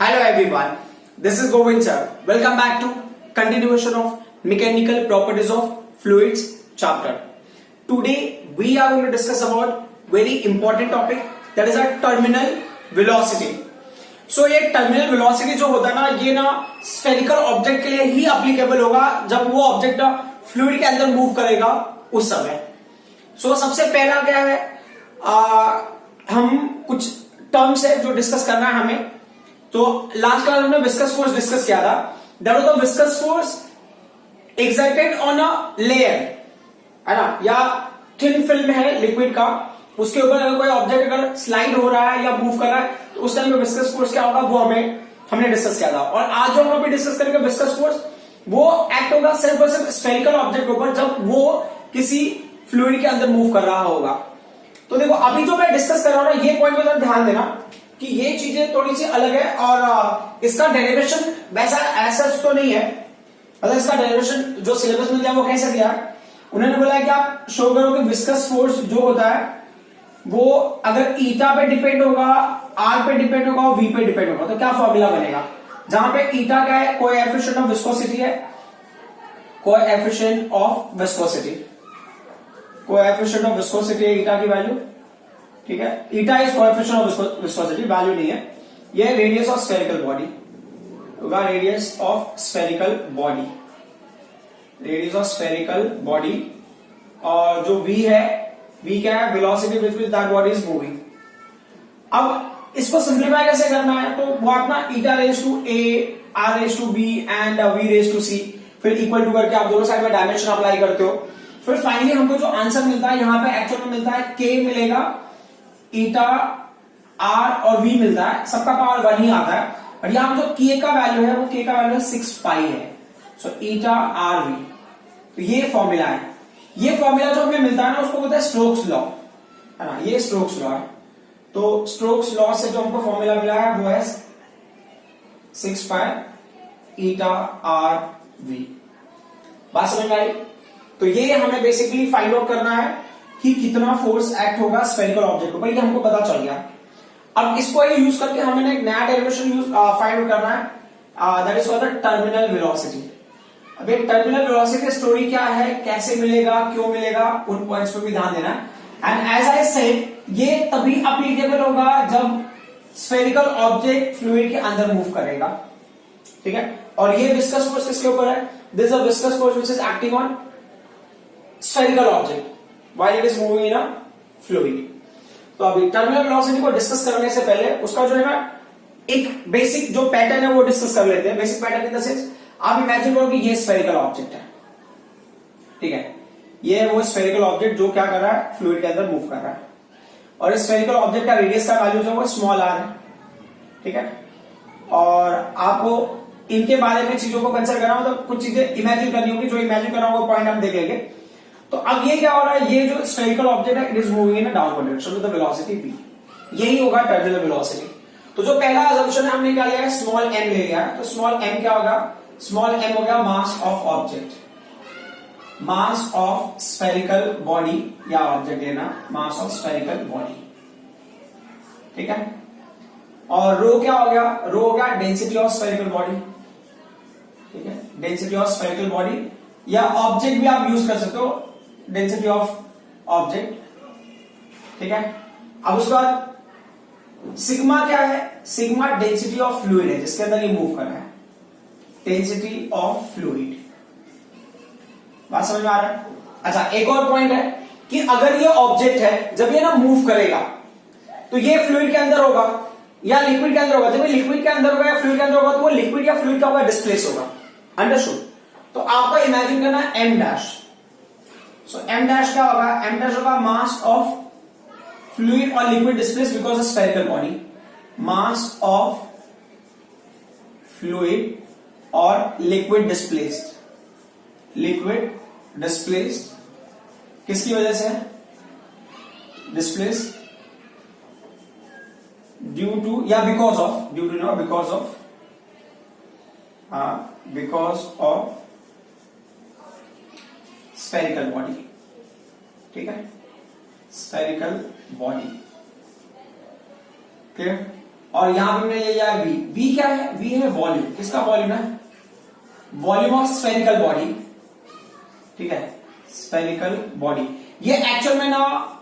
Hello everyone, this is Govind sir. Welcome back to continuation of mechanical properties of fluids chapter. Today we are going to discuss about very important topic, that is a terminal velocity. So ये terminal velocity जो होता है ना, ये ना spherical object के लिए ही applicable होगा जब वो object fluid के अंदर move करेगा उस समय. So सबसे पहला क्या है, हम कुछ टर्म्स है जो डिस्कस करना है हमें. तो लास्ट क्लास हमने विस्कस फोर्स डिस्कस किया था. That was the viscous force exerted on a layer, है ना, या थिन फिल्म है लिक्विड का, उसके ऊपर अगर कोई ऑब्जेक्ट अगर स्लाइड हो रहा है या मूव कर रहा है तो उस टाइम में विस्कस फोर्स क्या होगा वो हमने डिस्कस किया था. और आज जो हम अभी डिस्कस करेंगे विस्कस फोर्स, वो एक्ट होगा सिर्फ और सिर्फ स्फेरिकल ऑब्जेक्ट के ऊपर जब वो किसी फ्लूइड के अंदर मूव कर रहा होगा. तो देखो अभी जो मैं डिस्कस कर रहा हूं ना, ये पॉइंट पर ध्यान देना कि ये चीजें थोड़ी सी अलग है और इसका डेरिवेशन वैसा ऐसा तो नहीं है. मतलब इसका डेरिवेशन जो सिलेबस में दिया वो कैसे दिया है, उन्होंने बोला है कि आप शो करो कि विस्कस फोर्स जो होता है वो अगर ईटा पे डिपेंड होगा, आर पे डिपेंड होगा और वी पे डिपेंड होगा, तो क्या फॉर्मूला बनेगा. जहां पे ईटा क्या है, कोएफिशिएंट ऑफ विस्कोसिटी है, coefficient of viscosity, coefficient of viscosity है ईटा की वैल्यू. ठीक है, eta is coefficient of viscosity, value नहीं है. ये रेडियस ऑफ स्फेरिकल बॉडी होगा, radius of spherical body, radius of spherical body. और जो v है, v क्या है, velocity with which that body is moving. अब इसको सिंप्लीफाई कैसे करना है, तो वो अपना ईटा raise to A, are raise to b and we raise to c, फिर इक्वल टू करके आप दोनों साइड में डायमेंशन अप्लाई करते हो. फिर फाइनली हमको जो आंसर मिलता है यहां पे एक्चुअल में मिलता है k मिलेगा, ईटा, आर और वी मिलता है, सबका पावर 1 ही आता है. और यहां जो k का वैल्यू है वो k का वैल्यू 6 पाई है. सो ईटा आर वी, तो ये फॉर्मूला है. ये फॉर्मूला जो हमें मिलता है ना उसको बोलते हैं स्टोक्स लॉ, है ना, ये स्टोक्स लॉ है. तो स्टोक्स लॉ से जो हमको फॉर्मूला मिला है वो है 6 पाई ईटा आर वी. बात समझ में आई. तो ये हमें बेसिकली फाइंड आउट करना है कि कितना फोर्स एक्ट होगा स्फेरिकल ऑब्जेक्ट पर, ये हमको पता चल गया. अब इसको यूज करके हमें एक नया डेरिवेशन फाइंड आउट करना है, that is called the terminal velocity. अब ये टर्मिनल वेलोसिटी स्टोरी क्या है, कैसे मिलेगा, क्यों मिलेगा, उन पॉइंट्स पे भी ध्यान देना है. एंड एज आई सेड, ये तभी एप्लीकेबल होगा जब स्फेरिकल ऑब्जेक्ट फ्लूइड के अंदर मूव करेगा. ठीक है, और ये विस्कस फोर्स किसके ऊपर है, this is a viscous force which is acting on spherical object while it is moving in a fluid. तो अभी टर्मिनल वेलोसिटी को डिस्कस करने से पहले उसका जो है ना एक बेसिक जो पैटर्न है वो डिस्कस कर लेते हैं. Basic pattern in the sense, आप इमेजिन करो कि ये स्फेरिकल ऑब्जेक्ट है. ठीक है, ये वो स्फेरिकल ऑब्जेक्ट जो क्या कर रहा है, फ्लूइड के अंदर मूव कर रहा है. और इस स्फेरिकल ऑब्जेक्ट का रेडियस का वैल्यू जो है स्मॉल आर है. ठीक है, और आपको इनके बारे में चीजों को कंसिडर करना हो तो कुछ चीजें इमेजिन करनी होगी. जो इमेजिन करना होगा पॉइंट हम देख लेंगे. तो अब ये क्या हो रहा है, ये जो स्फेरिकल ऑब्जेक्ट है it is moving in a downward direction with the velocity v. यही होगा टर्मिनल वेलोसिटी. तो जो पहला अजम्पशन है हमने क्या लिया है, स्मॉल m ले लिया है. तो स्मॉल m क्या होगा, स्मॉल m हो गया mass of object, mass of spherical body, या ऑब्जेक्ट लेना मास ऑफ स्फेरिकल बॉडी. ठीक है, और रो क्या हो गया, रो हो गया डेंसिटी ऑफ स्फेरिकल बॉडी. ठीक है, डेंसिटी ऑफ स्फेरिकल बॉडी, या ऑब्जेक्ट भी आप यूज कर सकते हो, डेंसिटी ऑफ ऑब्जेक्ट. ठीक है, अब उसके बाद सिग्मा क्या है, सिग्मा डेंसिटी ऑफ फ्लूइड है जिसके अंदर ये मूव कर रहा है, डेंसिटी ऑफ फ्लूइड. बात समझ में आ रहा है. अच्छा, एक और पॉइंट है कि अगर ये ऑब्जेक्ट है, जब ये ना मूव करेगा तो ये फ्लूइड के अंदर होगा या लिक्विड के अंदर होगा. जब ये लिक्विड के अंदर होगा या फ्लूइड के अंदर होगा तो वो लिक्विड या फ्लूइड का होगा, डिस्प्लेस होगा. अंडरस्टूड. तो आपको इमेजिन करना है m dash. So m dash क्या होगा, m डैश होगा मास ऑफ फ्लूइड और liquid displace because of spherical body, mass of fluid और लिक्विड डिस्प्लेस्ड, लिक्विड डिस्प्लेस्ड किसकी वजह से, डिस्प्लेस्ड ड्यू टू या because of, due to no because of, because of spherical body. ठीक है, spherical body. Clear. और यहां पे मैंने लिया है वी। वी क्या है? वी है वॉल्यूम। किसका वॉल्यूम है? वॉल्यूम ऑफ स्फेरिकल बॉडी, ठीक है, स्फेरिकल बॉडी। ये एक्चुअल में ना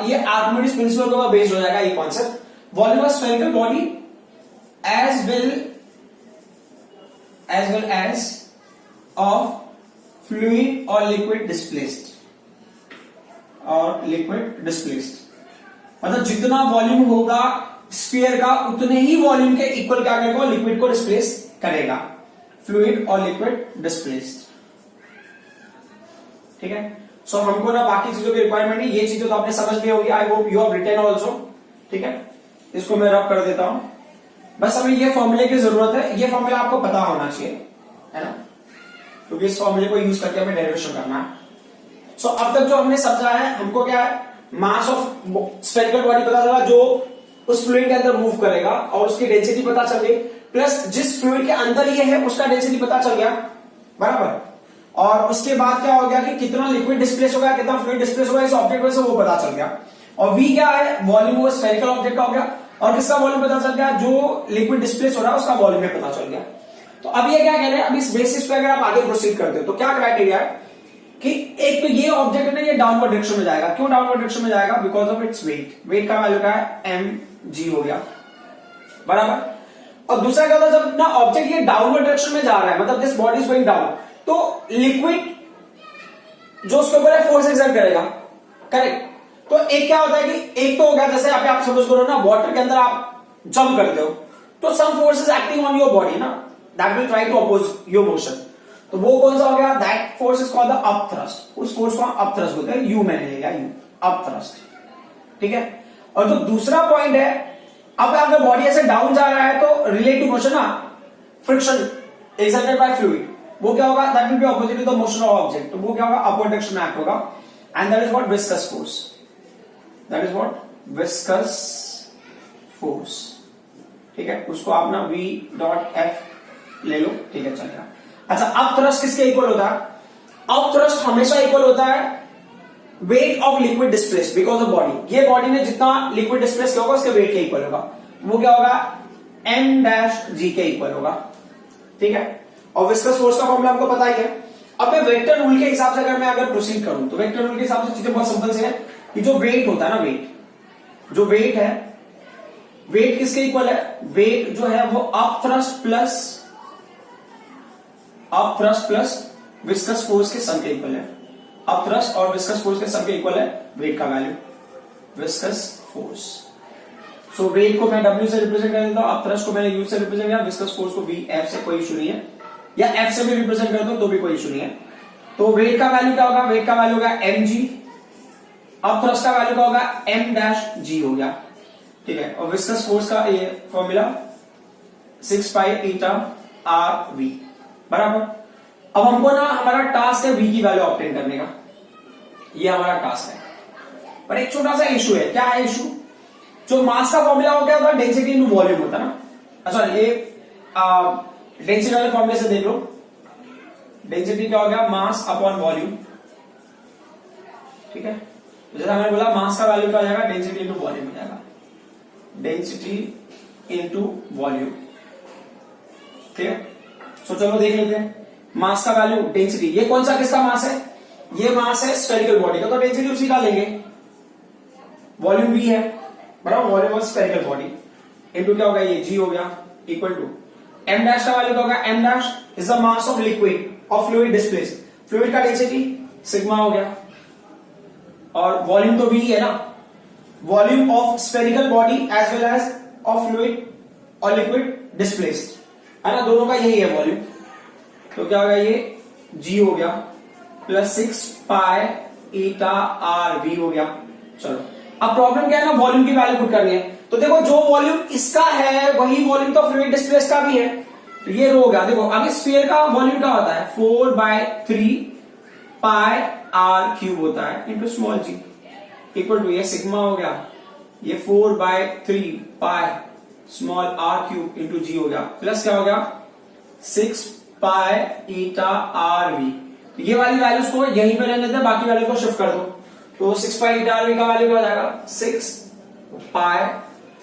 ये आर्किमिडीज प्रिंसिपल के ऊपर बेस्ड हो जाएगा ये concept. Volume of spherical body as well as of fluid और लिक्विड डिस्प्लेस्ड, मतलब जितना वॉल्यूम होगा स्फीयर का उतने ही वॉल्यूम के इक्वल क्या करेगा? लिक्विड को डिस्प्लेस करेगा, फ्लूइड और लिक्विड डिस्प्लेस्ड, ठीक है। सो हमको ना बाकी चीजों की रिक्वायरमेंट नहीं, ये चीजें तो आपने समझ ली होगी। I hope you have written also, ठीक है। इसको मैं रब कर देता हूं। बस हमें ये फॉर्मूले की जरूरत है, ये फॉर्मूला आपको पता होना चाहिए, है ना, क्योंकि इस फॉर्मूले को यूज करके हमें डेरिवेशन करना है। सो अब तक जो हमने समझा है, हमको क्या है, मास ऑफ स्फेरिकल बॉडी पता चला जो उस फ्लूइड के अंदर मूव करेगा, और उसकी डेंसिटी पता चल गई, प्लस जिस फ्लूइड के अंदर ये है उसका डेंसिटी पता चल गया, बराबर। और उसके बाद क्या हो गया कि कितना लिक्विड डिस्प्लेस होगा, कितना फ्लूइड डिस्प्लेस होगा इस ऑब्जेक्ट में से, वो पता चल गया। और वी क्या है? वॉल्यूम वो स्फेरिकल ऑब्जेक्ट का हो गया। और किसका वॉल्यूम पता चल गया? जो लिक्विड डिस्प्लेस हो रहा है उसका वॉल्यूम में पता चल गया। तो अब ये क्या कह रहे हैं, अब इस बेसिस पे अगर आप आगे प्रोसीड करते हो तो क्या क्राइटेरिया है कि एक तो ये ऑब्जेक्ट है ना, ये डाउनवर्ड डायरेक्शन में जाएगा। क्यों डाउनवर्ड डायरेक्शन में जाएगा? Because of its weight. Weight का वैल्यू क्या है? mg हो गया, बराबर। और दूसरा क्या होता है, जब ना ऑब्जेक्ट ये डाउनवर्ड डायरेक्शन में जा रहा है, मतलब this body is going down, तो लिक्विड जो उसके ऊपर है फोर्स एक्सर्ट करेगा, करेक्ट। तो एक क्या होता है कि एक तो हो गया, जैसे आप समझ करो ना, वाटर के अंदर आप जंप करते हो तो some force is acting on your body ना, that will try to oppose your motion. तो वो कौन सा हो गया? That force is called the up thrust. उस फोर्स को हम अप थ्रस्ट बोलते हैं। यू मैंने लिया, यू अप थ्रस्ट, ठीक है। और जो दूसरा पॉइंट है, अब अगर बॉडी ऐसे डाउन जा रहा है तो रिलेटिव मोशन ना, फ्रिक्शन एक्सर्टेड बाय फ्लूइड, वो क्या होगा? That will be opposite to the motion of object. तो वो क्या होगा? अपवर्ड डायरेक्शन में एक्ट होगा, and that is what viscous force, that is what viscous force, ठीक है। उसको आप ना v.f ले लो, ठीक है, चलेगा। अच्छा, अप थ्रस्ट किसके इक्वल होता है? अप थ्रस्ट हमेशा इक्वल होता है weight of liquid displaced because of body. ये बॉडी ने जितना लिक्विड डिस्प्लेस किया होगा उसके वेट के इक्वल होगा। वो क्या होगा? m-g के इक्वल होगा, ठीक है। और विस्कस फोर्स का फॉर्मूला आपको पता ही है। अब मैं वेक्टर रूल के हिसाब से अगर प्रोसीड करूं तो वेक्टर रूल के हिसाब से चीजें बहुत सिंपल से है कि जो वेट होता है ना, जो वेट है, वेट किसके इक्वल है? वेट जो है वो up thrust plus viscous force के सम के इक्वल है। अप थ्रस्ट और विस्कस फोर्स के सम के इक्वल है वेट का वैल्यू, विस्कस फोर्स। सो वेट को मैं W से रिप्रेजेंट कर देता हूं, अप थ्रस्ट को मैंने U से रिप्रेजेंट किया, विस्कस फोर्स को V-F से, कोई इशू नहीं है, या F से भी रिप्रेजेंट कर दो तो भी कोई इशू नहीं है। तो वेट का वैल्यू क्या होगा? वेट का वैल्यू होगा mg, अप थ्रस्ट का वैल्यू क्या होगा? m-g हो गया, ठीक है। और विस्कस फोर्स का ये फॉर्मूला 6 पाई ईटा RV, बराबर। अब हमको ना हमारा टास्क है V की वैल्यू ऑब्टेन करने का, ये हमारा टास्क है। पर एक छोटा सा इशू है। क्या है इशू? जो मास का फॉर्मूला हो गया था डेंसिटी इनटू वॉल्यूम होता ना। अच्छा, ये डेंसिटी वाले फॉर्मूले से देख लो, डेंसिटी क्या हो गया? मास अपॉन वॉल्यूम, ठीक है। तो जैसा मैंने बोला मास का वैल्यू क्या हो जाएगा? डेंसिटी इनटू वॉल्यूम हो जाएगा, डेंसिटी इनटू वॉल्यूम, ठीक है। सो चलो देख लेते हैं मास का वैल्यू, डेंसिटी। ये कौन सा किसका मास है? ये मास है स्फेरिकल बॉडी का, तो डेंसिटी उसी का लेंगे। वॉल्यूम V है, बराबर, volume of spherical body into क्या होगा? ये G हो गया, इक्वल टू m डैश का वैल्यू क्या होगा? m dash is the mass of liquid और फ्लूइड डिस्प्लेस, फ्लूइड का डेंसिटी सिग्मा हो गया, और वॉल्यूम तो V है ना, volume of spherical body as well as of fluid और लिक्विड डिस्प्लेस्ड, है ना, दोनों का यही है वॉल्यूम। तो क्या होगा? ये G हो गया प्लस 6 पाई ईटा RV हो गया। चलो, अब प्रॉब्लम क्या है ना, वॉल्यूम की वैल्यू पुट करनी है। तो देखो, जो वॉल्यूम इसका है वही वॉल्यूम तो फ्लूइड डिस्प्लेस का भी है, तो ये रो हो गया। देखो, अब इस स्फीयर का वॉल्यूम क्या होता है? 4/3 पाई R क्यूब होता है into small g, equal to ये सिग्मा हो गया, ये 4/3 pi small r cube into g हो गया, प्लस क्या हो गया? 6 पाई ईटा RV। तो ये वाली वैल्यूज को यहीं पे रहने देते, बाकी वैल्यू को शिफ्ट कर दो। तो 6 पाई ईटा RV का वैल्यू क्या हो जाएगा? 6 पाई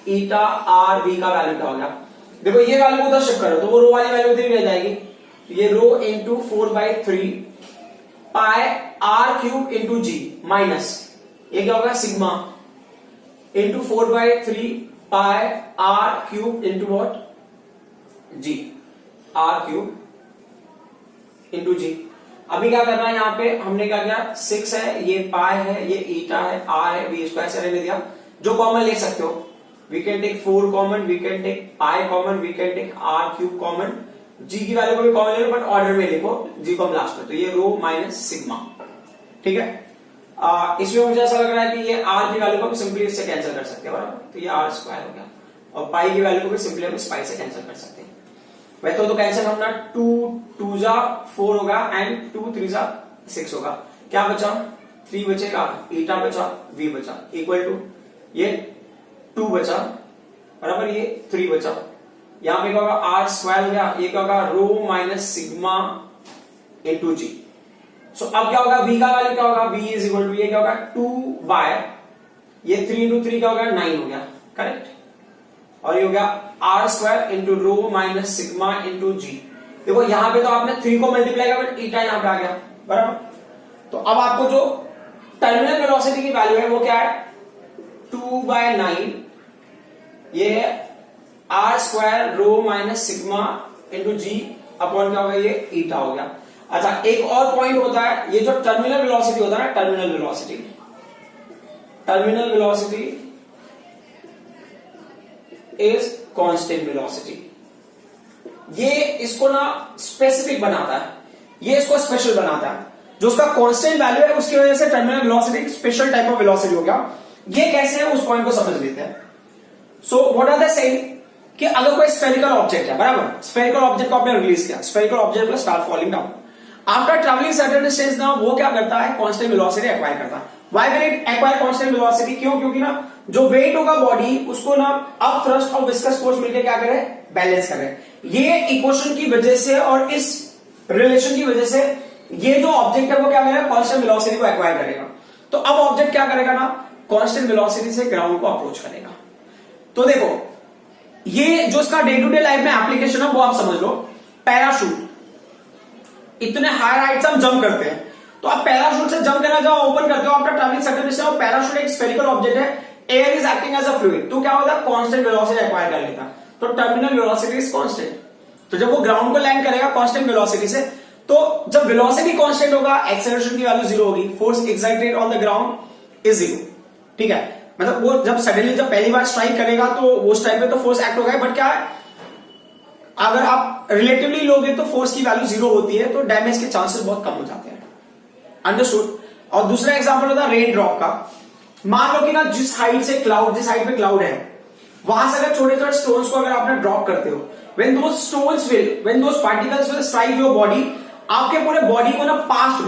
ईटा आर बी का वैल्यू क्या हो गया। देखो ये वैल्यू उधर शिफ्ट करो तो वो रो वाली वैल्यू उधर रह जाएगी। ये rho into 4/3 pi r cube into g minus ये क्या होगा sigma into 4/3 pi r cube into what g r cube into g. अभी क्या करना है यहाँ पे हमने क्या किया 6 है ये पाई है ये ईटा है आर है बी इसको ऐसे रहने दिया। जो कॉमन ले सकते हो we can take 4 common we can take pi common we can take r cube common g की वैल्यू को भी कॉमन ले लो बट ऑर्डर में लिखो जी को हम लास्ट में। तो ये रो माइनस सिग्मा ठीक है। इसमें मुझे ऐसा लग रहा है कि ये आर की वैल्यू को हम सिंपली इससे कैंसिल कर सकते हैं बराबर। तो ये आर स्क्वायर हो गया और पाई की वैल्यू को भी सिंपली हम इस पाई से कैंसिल कर सकते हैं। वैसे तो कैंसिल हम ना 2 2 जा 4 होगा एंड 2 3 जा 6 होगा। क्या बचा 3 बचेगा ईटा बचा वी बचा इक्वल टू ये 2 बचा बराबर ये 3 बचा। यहां पे क्या होगा आर स्क्वायर हो गया ये क्या होगा रो माइनस सिग्मा इंटू जी। सो अब क्या होगा v का वैल्यू क्या होगा v इज इक्वल टू ये क्या होगा 2 बाय ये 3 इंटू 3 क्या हो गया 9 हो गया करेक्ट। और ये हो गया r square into rho minus sigma into g. देखो यहां पे तो आपने 3 को मल्टीप्लाई किया बट ईटा यहां पे आ गया बराबर। तो अब आपको जो टर्मिनल वेलोसिटी की वैल्यू है वो क्या है 2/9 ये है r square rho minus sigma into g upon क्या होगा ये ईटा हो गया। अच्छा एक और पॉइंट होता है ये जो टर्मिनल वेलोसिटी होता है ना terminal velocity is constant velocity. ये इसको ना स्पेसिफिक बनाता है ये इसको स्पेशल बनाता है। जो उसका कांस्टेंट वैल्यू है उसकी वजह से terminal velocity special type of velocity हो गया। ये कैसे है उस पॉइंट को समझ लेते हैं। So what are the saying कि अगर कोई स्फेरिकल ऑब्जेक्ट है बराबर स्फेरिकल ऑब्जेक्ट को आपने रिलीज किया spherical object will start falling down after travelling certain distance ना वो क्या करता है कांस्टेंट वेलोसिटी एक्वायर करता है। Why will it acquire constant velocity क्यों क्योंकि ना जो वेट होगा बॉडी उसको ना अप थ्रस्ट और विस्कस फोर्स मिलकर क्या करे बैलेंस करे। ये इक्वेशन की वजह से और इस रिलेशन की वजह से ये जो ऑब्जेक्ट है वो क्या करेगा कांस्टेंट वेलोसिटी को एक्वायर करेगा। तो अब ऑब्जेक्ट क्या करेगा ना कांस्टेंट वेलोसिटी से ग्राउंड को अप्रोच करेगा। तो देखो ये जो इसका डे टू डे लाइफ में एप्लीकेशन है वो आप समझ लो। पैराशूट इतने हाई हाइट से हम जंप करते हैं तो आप पैराशूट से जंप करना जब ओपन करते हो आफ्टर ट्रैवलिंग सर्टेन डिस्टेंस और पैराशूट एक स्फेरिकल ऑब्जेक्ट है air is acting as a fluid तो क्या होता है कांस्टेंट वेलोसिटी एक्वायर कर लेता। तो टर्मिनल वेलोसिटी इज कांस्टेंट। तो जब वो ग्राउंड को लैंड करेगा कांस्टेंट वेलोसिटी से तो जब वेलोसिटी कांस्टेंट होगा एक्सेलरेशन की वैल्यू 0 होगी force excited on the ground is 0 ठीक है। मतलब वो जब सडनली जब पहली बार स्ट्राइक करेगा तो उस टाइम पे तो फोर्स एक्ट होगा बट क्या है अगर आप रिलेटिवली लोगे तो फोर्स की वैल्यू 0 होती है तो डैमेज के चांसेस बहुत कम हो जाते हैं। अंडरस्टूड। और दूसरा एग्जांपल होता है रेन ड्रॉप का। मान लो कि ना जिस हाइट पे क्लाउड है वहां से अगर छोटे छोटे स्टोन्स को अगर आपने ड्रॉप करते हो when those particles will strike your body आपके पूरे बॉडी को ना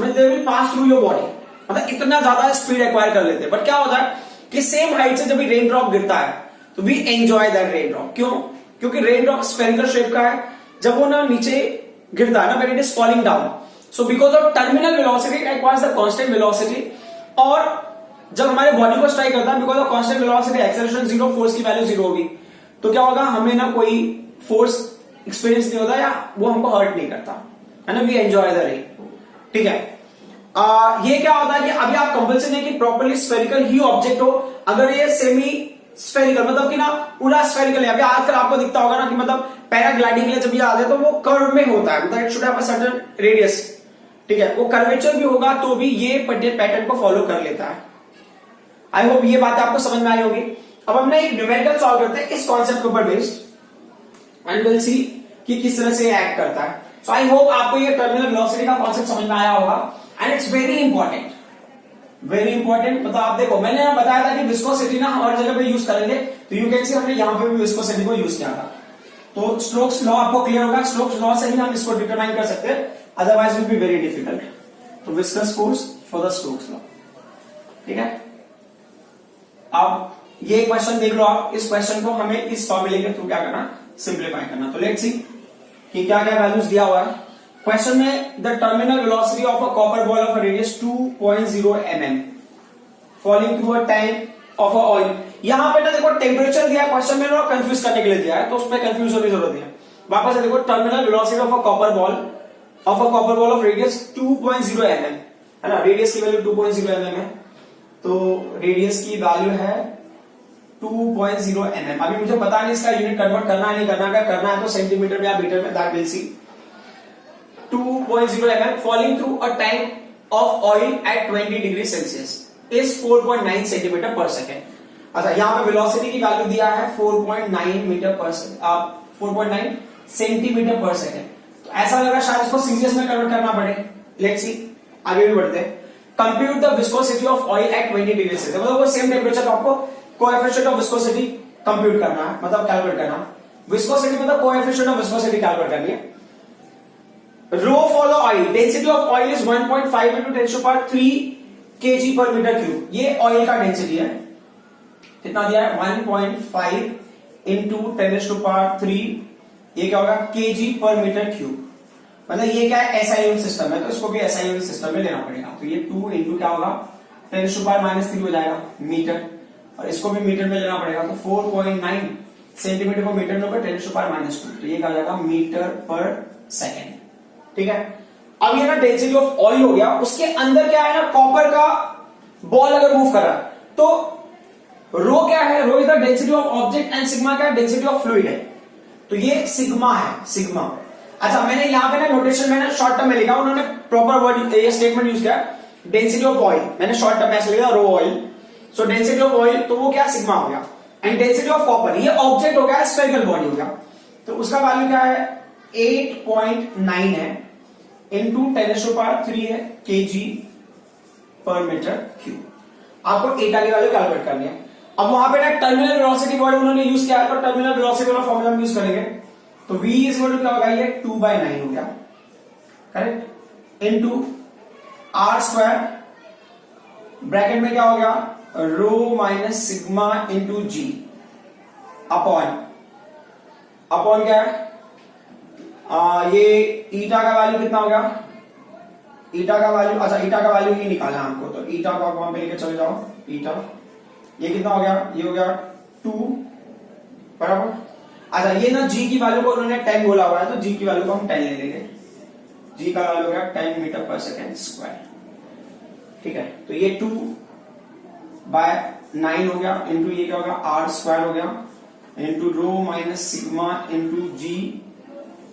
they will pass through your body. मतलब इतना ज्यादा स्पीड एक्वायर कर लेते हैं। बट क्या होता है कि सेम हाइट से जब भी रेन ड्रॉप गिरता है तो we enjoy that rain drop. क्यों क्योंकि रेन ड्रॉप स्फेरिकल शेप का है जब वो ना नीचे गिरता है ना when it is falling down so because of terminal velocity it acquires the constant velocity. और जब हमारे बॉडी को स्ट्राइक करता है because of constant velocity acceleration 0 force की वैल्यू 0 होगी तो क्या होगा हमें ना कोई फोर्स एक्सपीरियंस नहीं होता या वो हमको हर्ट नहीं करता है ना वी एंजॉय द रेन ठीक है। ये क्या होता है कि अभी आप कंपल्सन है कि प्रॉपर्ली स्फेरिकल ही ऑब्जेक्ट हो। अगर ये सेमी स्फेरिकल मतलब कि ना पूरा स्फेरिकल है अभी आजकल आपको दिखता होगा ना कि मतलब पैराग्लाइडिंग के लिए जब ये आ जाए तो वो कर्व में होता है मतलब it should have a certain radius ठीक है। वो कर्वेचर भी होगा तो भी ये पैटर्न को फॉलो कर लेता है। आई होप ये बात आपको समझ में आई होगी। अब हमने एक न्यूमेरिकल सॉल्व करते हैं इस कॉन्सेप्ट के ऊपर बेस्ड एंड विल सी कि किस तरह से एक्ट करता है। सो आई होप आपको ये टर्मिनल वेलोसिटी का कॉन्सेप्ट समझ में आया होगा एंड इट्स वेरी इंपॉर्टेंट मतलब आप देखो मैंने बताया था कि विस्कोसिटी ना हर जगह पे यूज करेंगे तो यू कैन सी हमने यहां पे भी विस्कोसिटी को यूज किया था। तो स्टोक्स लॉ आपको क्लियर होगा स्टोक्स लॉ से ही हम इसको डिटरमाइन कर सकते हैं otherwise will be very difficult. तो viscous force for the Stokes law ठीक है। अब ये क्वेश्चन देख लो आप इस क्वेश्चन को हमें इस फॉर्मूले के थ्रू क्या करना सिंप्लीफाई करना। तो लेट्स सी कि क्या क्या वैल्यूज दिया हुआ है क्वेश्चन में। The terminal velocity of a copper ball of a radius 2.0 mm falling through a tank of a oil. यहां पे ना देखो टेम्परेचर दिया क्वेश्चन में और कंफ्यूज करने के लिए दिया है, तो उसमें कंफ्यूज होने की जरूरत नहीं है। वापस से देखो, terminal velocity of a copper ball of radius 2.0 mm है ना, रेडियस की वैल्यू 2.0 mm है, तो रेडियस की वैल्यू है 2.0 mm। अभी मुझे पता नहीं इसका यूनिट कन्वर्ट करना है नहीं करना, अगर करना है तो सेंटीमीटर में या मीटर में, that will see. 2.0 mm falling through a tank of oil eight 20 degree Celsius is 4.9 centimetre पर सेकेंड। अच्छा, यहां पे वेलोसिटी की वैल्यू दिया है 4.9 मीटर पर सेकेंड, 4.9 सेंटीमीटर पर सेकेंड। तो ऐसा लग रहा है शायद इसको सीजीएस में कन्वर्ट करना पड़े। लेट्स सी, आगे भी बढ़ते हैं। Compute the viscosity of oil eight 20 degree Celsius, मतलब वो सेम टेम्परेचर आपको कोएफिशिएंट ऑफ विस्कोसिटी कंप्यूट करना है, मतलब कैलकुलेट करना। विस्कोसिटी मतलब कोएफिशिएंट ऑफ विस्कोसिटी कैलकुलेट करनी है। Rho for the oil, density of oil is 1.5 into 10³ kg per meter cube। ये ऑयल का डेंसिटी है, कितना दिया है 1.5 into 10³ ये क्या होगा kg per meter cube। मतलब ये क्या है SI यूनिट सिस्टम है, तो इसको भी SI यूनिट सिस्टम में लेना पड़ेगा। तो ये 2 into क्या होगा 10⁻³ हो जाएगा मीटर, और इसको भी मीटर में लेना पड़ेगा। तो 4.9 सेंटीमीटर को मीटर में 10⁻², तो ये क्या हो जाएगा मीटर पर सेकेंड। ठीक है, अब ये ना डेंसिटी ऑफ ऑयल हो गया, उसके अंदर क्या है ना कॉपर का बॉल अगर मूव कर रहा है, तो रो क्या है, rho is the density of object and sigma क्या है, डेंसिटी ऑफ फ्लूइड है। तो ये सिग्मा है, सिग्मा। अच्छा, मैंने यहां पे ना नोटेशन में ना शॉर्ट टर्म में लिखा, उन्होंने प्रॉपर वर्ड ये स्टेटमेंट यूज किया, डेंसिटी ऑफ ऑयल, मैंने शॉर्ट टर्म में ऐसे लिखा rho oil. So density of oil, तो वो क्या सिग्मा हो गया। एंड डेंसिटी ऑफ कॉपर, ये ऑब्जेक्ट हो गया, स्फेरिकल बॉडी हो गया, तो उसका वैल्यू क्या है 8.9 है इंटू 10⁻³ है kg पर मीटर क्यूब। आपको एटा की वैल्यू कैलकुलेट करनी है। अब वहां पे ना टर्मिनल वेलोसिटी वर्ड उन्होंने यूज किया है, तो टर्मिनल वेलोसिटी वाला फॉर्मूला हम यूज करेंगे। तो v इज इक्वल टू क्या होगा, ये 2/9 हो गया, correct, into r square, bracket में क्या हो गया रो minus sigma into g, upon क्या है ये ईटा का वैल्यू कितना हो गया, ईटा का वैल्यू, अच्छा ईटा का वैल्यू ही निकालना है हमको, तो ईटा को आप वहां पे लेके चले जाओ। ईटा ये कितना हो गया, ये हो गया 2 बराबर। अच्छा, ये ना जी की वैल्यू को उन्होंने 10 बोला हुआ है, तो जी की वैल्यू को हम 10 ले लेंगे। जी का वैल्यू हो गया 10 मीटर पर सेकेंड स्क्वायर। ठीक है, तो ये 2/9 हो गया, इंटू ये क्या होगा r स्क्वायर हो गया, into rho minus sigma into g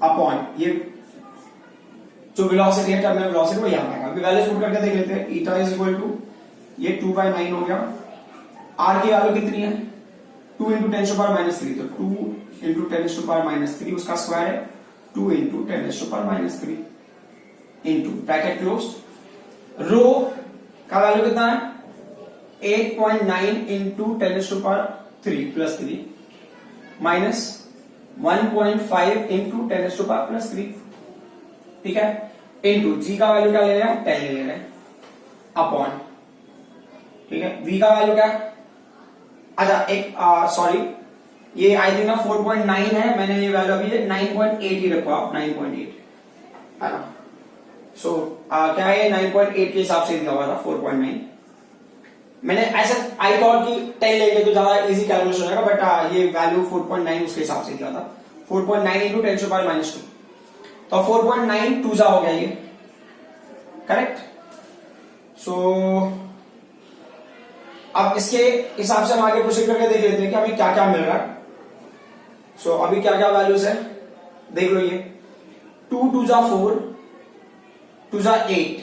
upon ये जो वेलोसिटी है, टर्मिनल वेलोसिटी वो यहां आएगा। अभी वैल्यू पुट करके देख लेते हैं। ईटा इज इक्वल टू ये 2/9 हो गया, r की वैल्यू कितनी है 2 इंटू 10⁻³, तो 2 इंटू 10⁻³ उसका स्क्वायर है 2 इंटू 10⁻³ इंटू ब्रैकेट क्लोज, रो का वैल्यू कितना है 8.9 इंटू 10⁻³ प्लस 3 माइनस 1.5 इंटू 10⁻³। ठीक है, इंटू जी का वैल्यू क्या ले रहे हैं 10 ले रहे हैं, अपॉन, ठीक है, v का वैल्यू क्या, अच्छा एक सॉरी ये आई थिंक ना 4.9 है, मैंने ये वैल्यू अभी 9.8 ही रखो आप, 9.8 है ना। सो क्या है 9.8 के हिसाब से दिया हुआ था 4.9। मैंने ऐसा आई थॉट कि 10 लेंगे तो ज्यादा इजी कैलकुलेशन होगा, बट ये वैल्यू 4.9 उसके हिसाब से दिया था। 4.9 इंटू 10⁻², तो 4.9 2 जा हो गया ये, करेक्ट। सो अब इसके हिसाब से हम आगे प्रोसीड करके देख लेते हैं कि हमें क्या क्या मिल रहा है। सो अभी क्या क्या वैल्यूज है देख लो, ये 2 2 जा 4, 2 जा 8,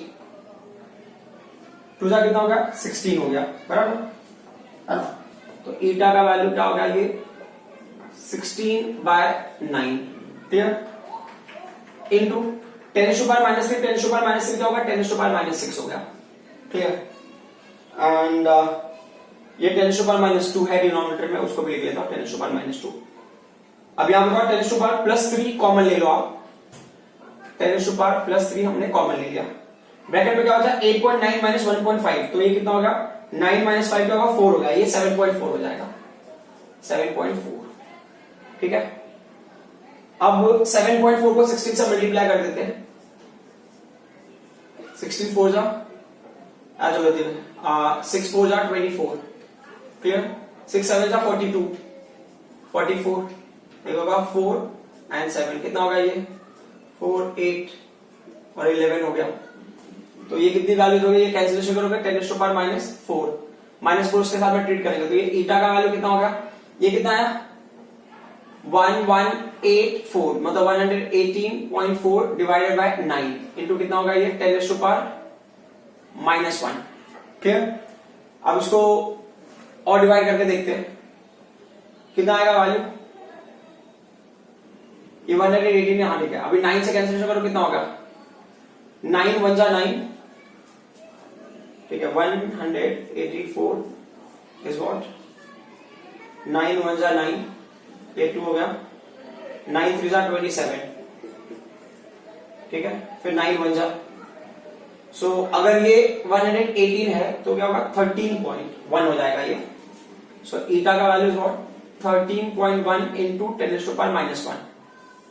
2 जा कितना हो गया 16 हो गया, बराबर है ना। तो ईटा का वैल्यू क्या होगा ये 16/9, क्लियर, इंटू 10⁻³ 10⁻³ क्या होगा 10⁻6 हो गया, क्लियर। एंड ये 10⁻² है डिनोमिनेटर में, उसको भी लिख लेता हूं 10⁻²। अब यहां पर 10⁻+3 कॉमन ले लो आप, 10⁻+3 हमने कॉमन ले लिया, ब्रैकेट में क्या होता है 8.9 माइनस 1.5, तो ये कितना होगा 9 माइनस 5 क्या होगा 4 होगा, ये 7.4 हो जाएगा, 7.4। ठीक है, अब 7.4 को 16 से मल्टीप्लाई कर देते हैं, 16 4 जा 6 4 जा 24, क्लियर, 6 7 जा 42, 44, एक होगा 4 एंड 7, कितना होगा ये 4 8 और 11 हो गया। तो ये कितनी वैल्यूज हो गई, ये कैंसिलेशन करोगे 10⁻⁴, -4 उसके साथ में ट्रीट करेंगे तो ये ईटा का वैल्यू कितना होगा, ये कितना आया 1184, मतलब 118.4 डिवाइडेड बाय 9 इंटू कितना होगा ये 10⁻⁻1। क्लियर। अब इसको और डिवाइड करके देखते हैं कितना आएगा वैल्यू, ये 118 यहां ठीक है। अभी 9 से कैंसिलेशन करो कितना होगा, 9 1 जा 9, ठीक है 184 इज व्हाट 9 1 जा 9, ये 2 हो गया, 9 3 जा 27, ठीक है, फिर 9 1 जा, सो अगर ये 118 है तो क्या होगा 13.1 हो जाएगा ये। सो ईटा का value is what 13.1 into 10⁻⁻1,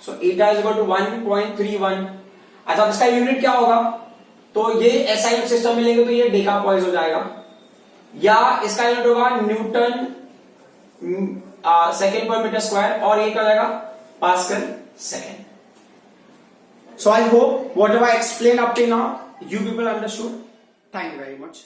so eta is equal to 1.31। अच्छा इसका यूनिट क्या होगा, तो ये एसआई सिस्टम में लेंगे तो ये डेकापॉइज हो जाएगा, या इसका यूनिट होगा न्यूटन सेकेंड पर मीटर स्क्वायर, और ये क्या हो जाएगा pascal second. So I hope whatever I explained up till now, you people understood. Thank you very much.